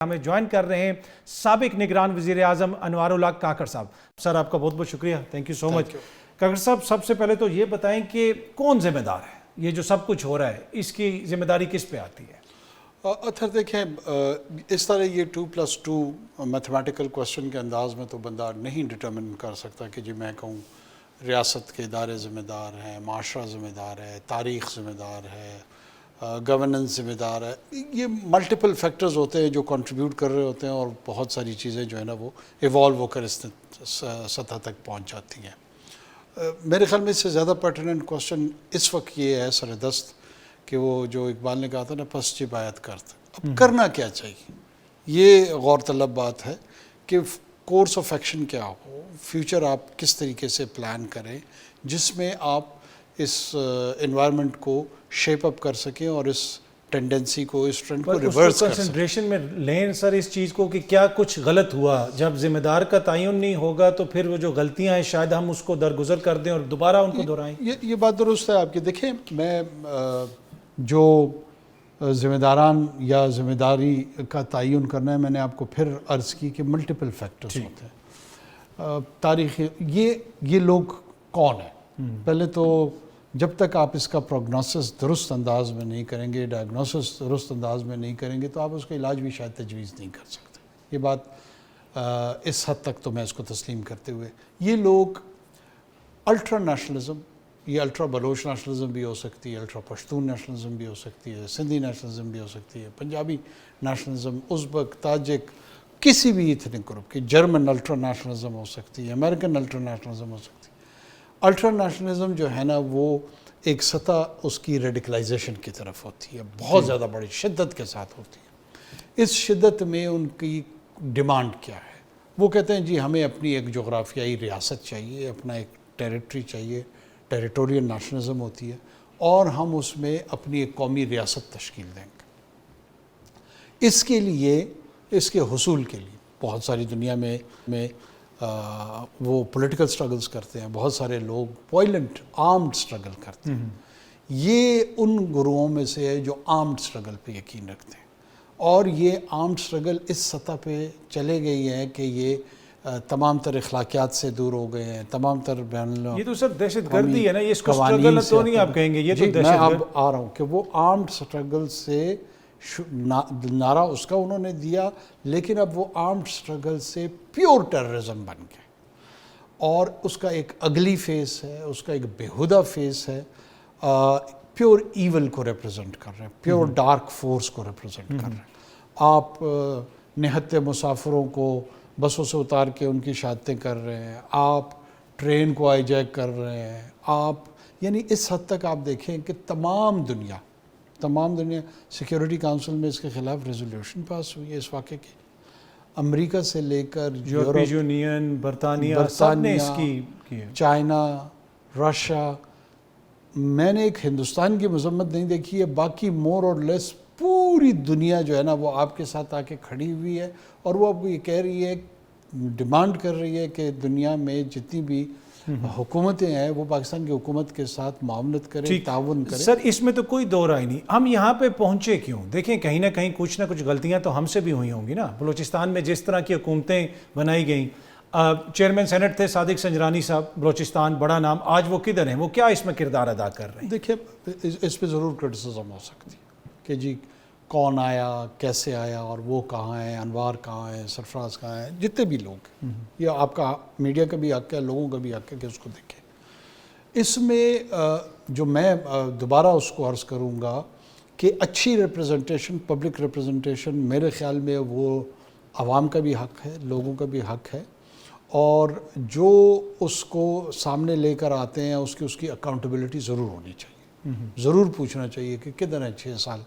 ہمیں جوائن کر رہے ہیں سابق نگران وزیر اعظم انوار الحق کاکڑ صاحب. سر آپ کا بہت بہت شکریہ, تھینک یو سو مچ. کاکڑ صاحب سب سے پہلے تو یہ بتائیں کہ کون ذمہ دار ہے, یہ جو سب کچھ ہو رہا ہے اس کی ذمہ داری کس پہ آتی ہے؟ اچھا دیکھیں, اس طرح یہ 2+2 میتھمیٹیکل کوشچن کے انداز میں تو بندہ نہیں ڈٹرمن کر سکتا کہ جی میں کہوں ریاست کے ادارے ذمہ دار ہیں, معاشرہ ذمہ دار ہے, تاریخ ذمہ دار ہے, گورننس ذمہ دار ہے. یہ ملٹیپل فیکٹرز ہوتے ہیں جو کنٹریبیوٹ کر رہے ہوتے ہیں اور بہت ساری چیزیں جو ہے نا وہ ایوالو ہو کر اس سطح تک پہنچ جاتی ہیں. میرے خیال میں اس سے زیادہ پرٹیننٹ کوشچن اس وقت یہ ہے سر دست کہ وہ جو اقبال نے کہا تھا نا پس جبایت کرتا, اب کرنا کیا چاہیے. یہ غور طلب بات ہے کہ کورس آف ایکشن کیا ہو, فیوچر آپ کس طریقے سے پلان کریں جس میں آپ اس انوائرمنٹ کو شیپ اپ کر سکیں اور اس ٹینڈنسی کو, اس ٹرینڈ کو ریورس کر سکیں. کنسنٹریشن میں لیں سر اس چیز کو کہ کیا کچھ غلط ہوا. جب ذمہ دار کا تعین نہیں ہوگا تو پھر وہ جو غلطیاں ہیں شاید ہم اس کو درگزر کر دیں اور دوبارہ ان کو دہرائیں. یہ بات درست ہے آپ کی. دیکھیں میں جو ذمہ داران یا ذمہ داری کا تعین کرنا ہے, میں نے آپ کو پھر عرض کی کہ ملٹیپل فیکٹرز ہوتے ہیں. تاریخ یہ لوگ کون ہیں؟ پہلے تو جب تک آپ اس کا پروگنوسس درست انداز میں نہیں کریں گے, ڈائگنوسس درست انداز میں نہیں کریں گے تو آپ اس کا علاج بھی شاید تجویز نہیں کر سکتے. یہ بات اس حد تک تو میں اس کو تسلیم کرتے ہوئے, یہ لوگ الٹرا نیشنلزم, یہ الٹرا بلوچ نیشنلزم بھی ہو سکتی ہے, الٹرا پشتون نیشنلزم بھی ہو سکتی ہے, سندھی نیشنلزم بھی ہو سکتی ہے, پنجابی نیشنلزم, ازبک, تاجک, کسی بھی ایتھنک گروپ کی, جرمن الٹرا نیشنلزم ہو سکتی ہے, امریکن الٹرا نیشنلزم ہو سکتی ہے. الٹرا نیشنلزم جو ہے نا وہ ایک سطح اس کی ریڈیکلائزیشن کی طرف ہوتی ہے, بہت زیادہ بڑی شدت کے ساتھ ہوتی ہے. اس شدت میں ان کی ڈیمانڈ کیا ہے؟ وہ کہتے ہیں جی ہمیں اپنی ایک جغرافیائی ریاست چاہیے, اپنا ایک ٹیریٹری چاہیے, ٹیریٹوریل نیشنلزم ہوتی ہے, اور ہم اس میں اپنی ایک قومی ریاست تشکیل دیں گے. اس کے لیے, اس کے حصول کے لیے بہت ساری دنیا میں وہ پولیٹیکل سٹرگلز کرتے ہیں, بہت سارے لوگ وائلنٹ آرمڈ سٹرگل کرتے ہیں. یہ ان گروہوں میں سے ہے جو آرمڈ سٹرگل پہ یقین رکھتے ہیں, اور یہ آرمڈ سٹرگل اس سطح پہ چلے گئی ہے کہ یہ تمام تر اخلاقیات سے دور ہو گئے ہیں, تمام تر یہ تو سر دہشت گردی ہے نا, یہ اس کو سٹرگل تو نہیں آپ کہیں گے, یہ تو دہشت گردی. میں اب آ رہا ہوں کہ وہ آرمڈ سٹرگل سے نعرہ اس کا انہوں نے دیا, لیکن اب وہ آرمڈ سٹرگل سے پیور ٹیررزم بن گئے, اور اس کا ایک اگلی فیس ہے, اس کا ایک بیہودہ فیس ہے, پیور ایول کو ریپرزنٹ کر رہے ہیں, پیور ڈارک فورس کو ریپرزنٹ کر رہے ہیں. آپ نہتے مسافروں کو بسوں سے اتار کے ان کی شہادتیں کر رہے ہیں, آپ ٹرین کو آئی جیک کر رہے ہیں, آپ یعنی اس حد تک آپ دیکھیں کہ تمام دنیا سیکیورٹی کاؤنسل میں اس کے خلاف ریزولوشن پاس ہوئی ہے اس واقعے کی. امریکہ سے لے کر یورپی یونین, برطانیہ, سب نے اس کی چائنا, رشیا. میں نے ایک ہندوستان کی مذمت نہیں دیکھی ہے, باقی مور اور لیس پوری دنیا جو ہے نا وہ آپ کے ساتھ آ کے کھڑی ہوئی ہے, اور وہ اب یہ کہہ رہی ہے, ڈیمانڈ کر رہی ہے کہ دنیا میں جتنی بھی حکومتیں ہیں وہ پاکستان کی حکومت کے ساتھ معاونت کریں, تعاون کریں. سر اس میں تو کوئی دو رائے نہیں. ہم یہاں پہ پہنچے کیوں؟ دیکھیں کہیں نہ کہیں کچھ نہ کچھ غلطیاں تو ہم سے بھی ہوئی ہوں گی نا. بلوچستان میں جس طرح کی حکومتیں بنائی گئیں, چیئرمین سینٹ تھے صادق سنجرانی صاحب, بلوچستان بڑا نام, آج وہ کدھر ہیں, وہ کیا اس میں کردار ادا کر رہے ہیں؟ دیکھیں اس پہ ضرور کرٹیسزم ہو سکتی ہے کہ جی کون آیا, کیسے آیا, اور وہ کہاں ہیں, انوار کہاں ہیں, سرفراز کہاں ہیں, جتنے بھی لوگ ہیں. یہ آپ کا میڈیا کا بھی حق ہے, لوگوں کا بھی حق ہے کہ اس کو دیکھیں. اس میں جو میں دوبارہ اس کو عرض کروں گا کہ اچھی ریپرزنٹیشن, پبلک ریپرزنٹیشن میرے خیال میں وہ عوام کا بھی حق ہے, لوگوں کا بھی حق ہے, اور جو اس کو سامنے لے کر آتے ہیں اس کی اکاؤنٹیبلٹی ضرور ہونی چاہیے. ضرور پوچھنا چاہیے کہ کدھر ہیں 6 سال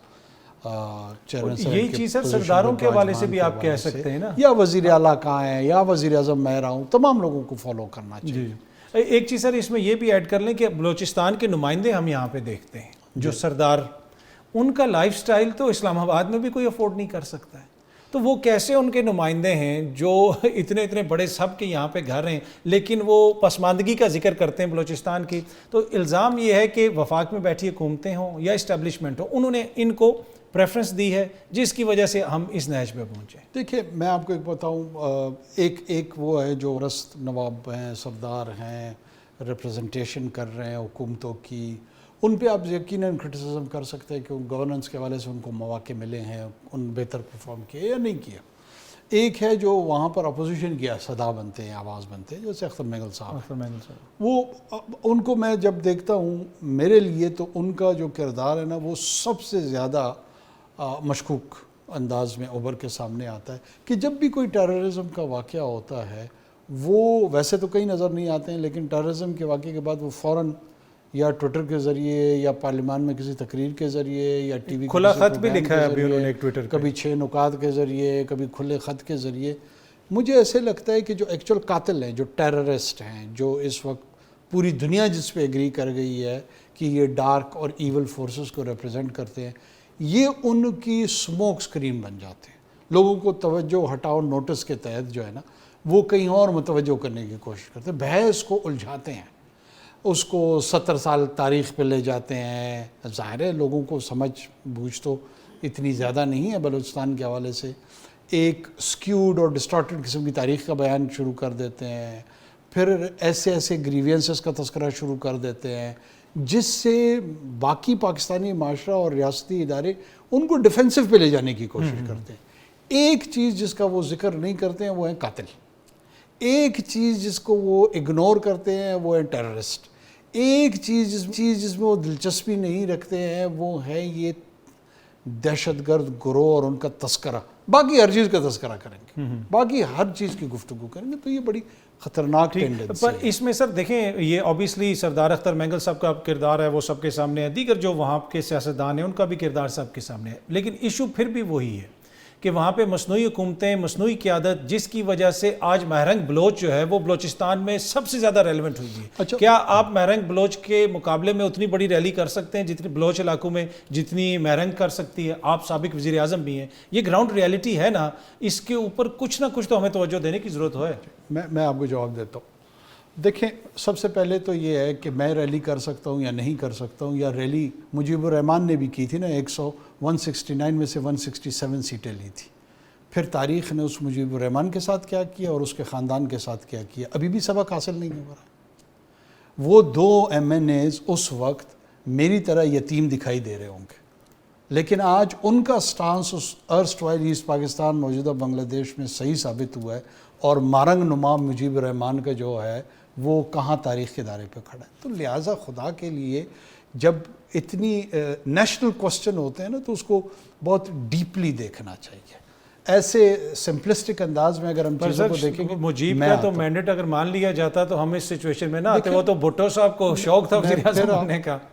چیئرمین صاحب. یہی چیز سر سرداروں کے حوالے سے بھی آپ کہہ سکتے ہیں نا, یا وزیر اعلیٰ کہاں ہیں, یا وزیر اعظم میں رہا ہوں, تمام لوگوں کو فالو کرنا چاہیے. ایک چیز سر اس میں یہ بھی ایڈ کر لیں کہ بلوچستان کے نمائندے ہم یہاں پہ دیکھتے ہیں جو سردار, ان کا لائف سٹائل تو اسلام آباد میں بھی کوئی افورڈ نہیں کر سکتا ہے. تو وہ کیسے ان کے نمائندے ہیں جو اتنے بڑے سب کے یہاں پہ گھر ہیں, لیکن وہ پسماندگی کا ذکر کرتے ہیں بلوچستان کی. تو الزام یہ ہے کہ وفاق میں بیٹھی حکومتیں ہوں یا اسٹیبلشمنٹ ہو, انہوں نے ان کو پریفرنس دی ہے جس کی وجہ سے ہم اس نہج پہ پہنچے؟ دیکھیے میں آپ کو ایک بتاؤں، ایک وہ ہے جو رست نواب ہیں، سردار ہیں، ریپریزنٹیشن کر رہے ہیں حکومتوں کی، ان پہ آپ یقیناً کرٹیسزم کر سکتے ہیں کہ گورننس کے حوالے سے ان کو مواقع ملے ہیں، ان بہتر پرفارم کیا یا نہیں کیا۔ ایک ہے جو وہاں پر اپوزیشن کیا صدا بنتے ہیں، آواز بنتے ہیں، جیسے اختر مینگل صاحب، وہ ان کو میں جب دیکھتا ہوں، میرے لیے تو ان کا جو کردار ہے نا وہ سب سے زیادہ مشکوک انداز میں ابھر کے سامنے آتا ہے کہ جب بھی کوئی ٹیررزم کا واقعہ ہوتا ہے، وہ ویسے تو کئی نظر نہیں آتے ہیں، لیکن ٹیررزم کے واقعے کے بعد وہ فوراً یا ٹویٹر کے ذریعے یا پارلیمان میں کسی تقریر کے ذریعے یا ٹی وی کھلا خط بھی لکھا ہے ابھی انہوں نے ایک ٹویٹر پہ، کبھی 6 نکات کے ذریعے، کبھی کھلے خط کے ذریعے۔ مجھے ایسے لگتا ہے کہ جو ایکچول قاتل ہیں، جو ٹیررسٹ ہیں، جو اس وقت پوری دنیا جس پہ ایگری کر گئی ہے کہ یہ ڈارک اور ایول فورسز کو ریپرزینٹ کرتے ہیں، یہ ان کی سموک سکرین بن جاتے ہیں۔ لوگوں کو توجہ ہٹاؤ نوٹس کے تحت جو ہے نا وہ کہیں اور متوجہ کرنے کی کوشش کرتے ہیں، بحث کو الجھاتے ہیں، اس کو 70 سال تاریخ پہ لے جاتے ہیں۔ ظاہر ہے لوگوں کو سمجھ بوجھ تو اتنی زیادہ نہیں ہے بلوچستان کے حوالے سے، ایک سکیوڈ اور ڈسٹارٹڈ قسم کی تاریخ کا بیان شروع کر دیتے ہیں، پھر ایسے گریوینسز کا تذکرہ شروع کر دیتے ہیں جس سے باقی پاکستانی معاشرہ اور ریاستی ادارے ان کو ڈیفینسو پہ لے جانے کی کوشش کرتے ہیں۔ ایک چیز جس کا وہ ذکر نہیں کرتے ہیں وہ ہے قاتل، ایک چیز جس کو وہ اگنور کرتے ہیں وہ ہے ٹیررسٹ، ایک چیز جس میں وہ دلچسپی نہیں رکھتے ہیں وہ ہے یہ دہشت گرد گروہ اور ان کا تذکرہ۔ باقی ہر چیز کا تذکرہ کریں گے، باقی ہر چیز کی گفتگو کریں گے، تو یہ بڑی خطرناک ٹینڈنسی پر اس میں سر دیکھیں یہ اوبیسلی سردار اختر مینگل صاحب کا کردار ہے وہ سب کے سامنے ہے، دیگر جو وہاں کے سیاستدان ہیں ان کا بھی کردار سب کے سامنے ہے، لیکن ایشو پھر بھی وہی ہے کہ وہاں پہ مصنوعی حکومتیں، مصنوعی قیادت، جس کی وجہ سے آج مہرنگ بلوچ جو ہے وہ بلوچستان میں سب سے زیادہ ریلیونٹ ہوئی ہے۔ اچھا، کیا آپ مہرنگ بلوچ کے مقابلے میں اتنی بڑی ریلی کر سکتے ہیں جتنی بلوچ علاقوں میں جتنی مہرنگ کر سکتی ہے؟ آپ سابق وزیر اعظم بھی ہیں، یہ گراؤنڈ ریالٹی ہے نا، اس کے اوپر کچھ نہ کچھ تو ہمیں توجہ دینے کی ضرورت ہے۔ میں آپ کو جواب دیتا ہوں۔ دیکھیں سب سے پہلے تو یہ ہے کہ میں ریلی کر سکتا ہوں یا نہیں کر سکتا ہوں، یا ریلی مجیب الرحمان نے بھی کی تھی نا، 169 میں سے 167 سیٹیں لی تھی، پھر تاریخ نے اس مجیب الرحمان کے ساتھ کیا کیا اور اس کے خاندان کے ساتھ کیا کیا، ابھی بھی سبق حاصل نہیں ہو رہا۔ وہ 2 MNAs اس وقت میری طرح یتیم دکھائی دے رہے ہوں گے، لیکن آج ان کا سٹانس اس ارسٹوائل ایسٹ پاکستان موجودہ بنگلہ دیش میں صحیح ثابت ہوا ہے، اور مارنگ نما مجیب الرحمان کا جو ہے وہ کہاں تاریخ کے دائرے پہ کھڑا ہے۔ تو لہٰذا خدا کے لیے جب اتنی نیشنل کوسچن ہوتے ہیں نا تو اس کو بہت ڈیپلی دیکھنا چاہیے۔ ایسے سمپلسٹک انداز میں اگر ہم چیزوں کو دیکھیں گے، مجیب کا تو مینڈیٹ اگر مان لیا جاتا تو ہم اس سچویشن میں نہ آتے، وہ تو بھٹو صاحب کو شوق تھا وزیر اعظم بننے کا۔